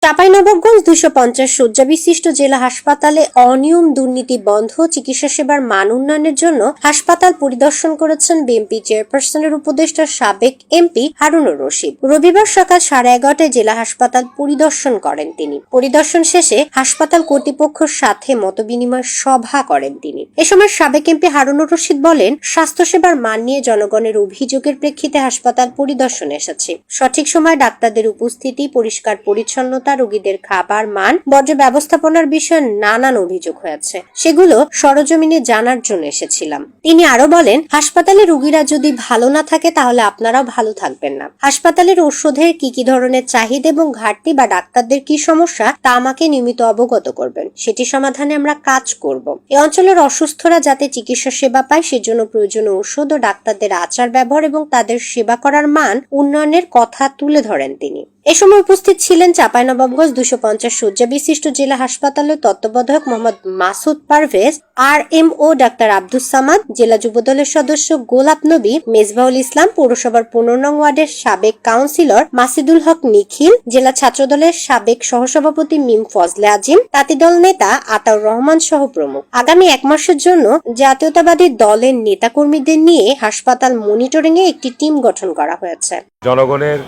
চাঁপাইনবাবগঞ্জ ২৫০ শয্যা বিশিষ্ট জেলা হাসপাতালে অনিয়ম দুর্নীতি বন্ধ চিকিৎসা সেবার মান উন্নয়নের জন্য হাসপাতাল পরিদর্শন করেছেন বিএনপি চেয়ারপারসনের উপদেষ্টা সাবেক এমপি হারুনুর রশিদ। রবিবার সকাল 11:30টায় জেলা হাসপাতাল পরিদর্শন করেন তিনি। পরিদর্শন শেষে হাসপাতাল কর্তৃপক্ষের সাথে মতবিনিময় সভা করেন তিনি। এ সময় সাবেক এমপি হারুনুর রশিদ বলেন, স্বাস্থ্যসেবার মান নিয়ে জনগণের অভিযোগের প্রেক্ষিতে হাসপাতাল পরিদর্শনে এসেছে। সঠিক সময় ডাক্তারদের উপস্থিতি, পরিষ্কার পরিচ্ছন্নতা, রোগীদের খাবার মান, বর্জ্য ব্যবস্থাপনার বিষয়ে নানান অভিযোগ হয়েছে, সেগুলো সরজমিনে জানার জন্য এসেছিলাম। তিনি আরো বলেন, হাসপাতালে রোগীরা যদি ভালো না থাকে তাহলে আপনারাও ভালো থাকবেন না। হাসপাতালের ওষুধের কি ধরনের চাহিদা এবং ঘাটতি বা ডাক্তারদের কি সমস্যা তা আমাকে নিয়মিত অবগত করবেন, সেটি সমাধানে আমরা কাজ করব। এই অঞ্চলের অসুস্থরা যাতে চিকিৎসা সেবা পায় সেজন্য প্রয়োজনীয় ঔষধ ও ডাক্তারদের আচার ব্যবহার এবং তাদের সেবা করার মান উন্নয়নের কথা তুলে ধরেন তিনি। এ সময় উপস্থিত ছিলেন চাঁপাইনবাবগঞ্জ ২৫০ শয্যা বিশিষ্ট জেলা হাসপাতালের তত্ত্বাবধায়ক মোহাম্মদ মাসুদ পারভেজ, RMO ডাক্তার আব্দুস সামাদ, জেলা যুবদলের সদস্য গোলাপ নবী, মেজবাউল ইসলাম, পৌরসভার ১৫ নং ওয়ার্ডের সাবেক কাউন্সিলর মাসিদুল হক নিখিল, জেলা ছাত্রদলের সাবেক সহসভাপতি মিম ফজলে আজিম, তাঁতিদল নেতা আতাউর রহমান সহ প্রমুখ। আগামী ১ মাসের জন্য জাতীয়তাবাদী দলের নেতাকর্মীদের নিয়ে হাসপাতাল মনিটরিং এ একটি টিম গঠন করা হয়েছে। জনগণের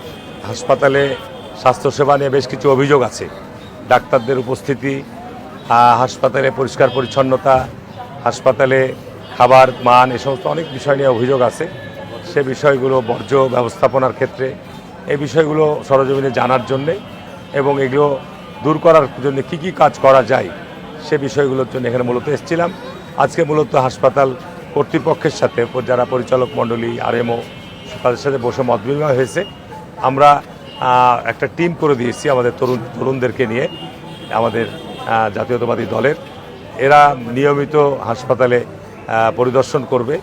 হাসপাতালে স্বাস্থ্যসেবা নিয়ে বেশ কিছু অভিযোগ আছে। ডাক্তারদের উপস্থিতি, হাসপাতালে পরিষ্কার পরিচ্ছন্নতা, হাসপাতালে খাবার মান, এ সমস্ত অনেক বিষয় নিয়ে অভিযোগ আছে। সে বিষয়গুলো বর্জ্য ব্যবস্থাপনার ক্ষেত্রে এই বিষয়গুলো সরজমিনে জানার জন্যে এবং এগুলো দূর করার জন্য কী কী কাজ করা যায় সে বিষয়গুলোর জন্য এখানে মূলত এসেছিলাম। আজকে মূলত হাসপাতাল কর্তৃপক্ষের সাথে যারা পরিচালক মণ্ডলী, RMO, তাদের সাথে বসে মত বিনিময় হয়েছে। আমরা একটা টিম করে দিয়েছি আমাদের তরুণদেরকে নিয়ে, আমাদের জাতীয়তাবাদী দলের। এরা নিয়মিত হাসপাতালে পরিদর্শন করবে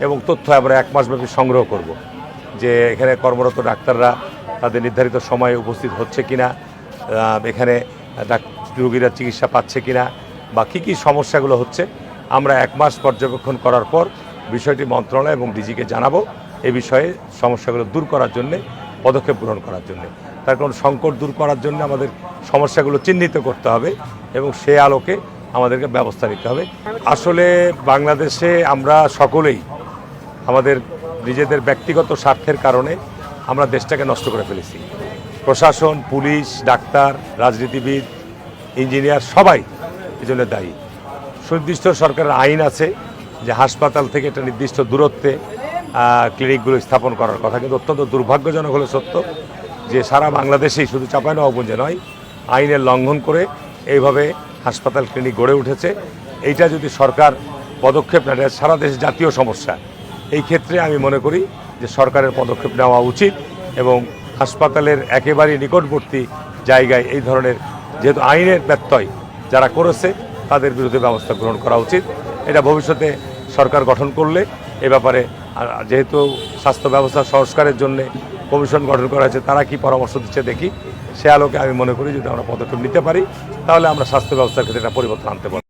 এবং তথ্য আমরা 1 মাসব্যাপী সংগ্রহ করব, যে এখানে কর্মরত ডাক্তাররা তাদের নির্ধারিত সময়ে উপস্থিত হচ্ছে কিনা, এখানে রোগীরা চিকিৎসা পাচ্ছে কিনা, বা কী সমস্যাগুলো হচ্ছে। আমরা 1 মাস পর্যবেক্ষণ করার পর বিষয়টি মন্ত্রণালয় এবং ডিজিকে জানাবো, এই বিষয়ে সমস্যাগুলো দূর করার জন্যে, পদক্ষেপ গ্রহণ করার জন্য। তার কারণ সংকট দূর করার জন্য আমাদের সমস্যাগুলো চিহ্নিত করতে হবে এবং সে আলোকে আমাদেরকে ব্যবস্থা নিতে হবে। আসলে বাংলাদেশে আমরা সকলেই আমাদের নিজেদের ব্যক্তিগত স্বার্থের কারণে আমরা দেশটাকে নষ্ট করে ফেলেছি। প্রশাসন, পুলিশ, ডাক্তার, রাজনীতিবিদ, ইঞ্জিনিয়ার সবাই এই জন্য দায়ী। সুনির্দিষ্ট সরকারের আইন আছে যে হাসপাতাল থেকে একটা নির্দিষ্ট দূরত্বে ক্লিনিকগুলো স্থাপন করার কথা, কিন্তু অত্যন্ত দুর্ভাগ্যজনক হলে সত্য যে সারা বাংলাদেশেই, শুধু চাঁপাইনবাবগঞ্জে নয়, আইনের লঙ্ঘন করে এইভাবে হাসপাতাল ক্লিনিক গড়ে উঠেছে। এইটা যদি সরকার পদক্ষেপ নেয়, সারা দেশে জাতীয় সমস্যা। এই ক্ষেত্রে আমি মনে করি যে সরকারের পদক্ষেপ নেওয়া উচিত এবং হাসপাতালের একেবারেই নিকটবর্তী জায়গায় এই ধরনের, যেহেতু আইনের ব্যত্যয় যারা করেছে তাদের বিরুদ্ধে ব্যবস্থা গ্রহণ করা উচিত। এটা ভবিষ্যতে সরকার গঠন করলে এ ব্যাপারে, যেহেতু স্বাস্থ্য ব্যবস্থা সংস্কারের জন্য কমিশন গঠন করা হয়েছে, তারা কি পরামর্শ দিচ্ছে দেখি। সে আলোকে আমি মনে করি যদি আমরা পদক্ষেপ নিতে পারি তাহলে আমরা স্বাস্থ্য ব্যবস্থার ক্ষেত্রে একটা পরিবর্তন আনতে পারি।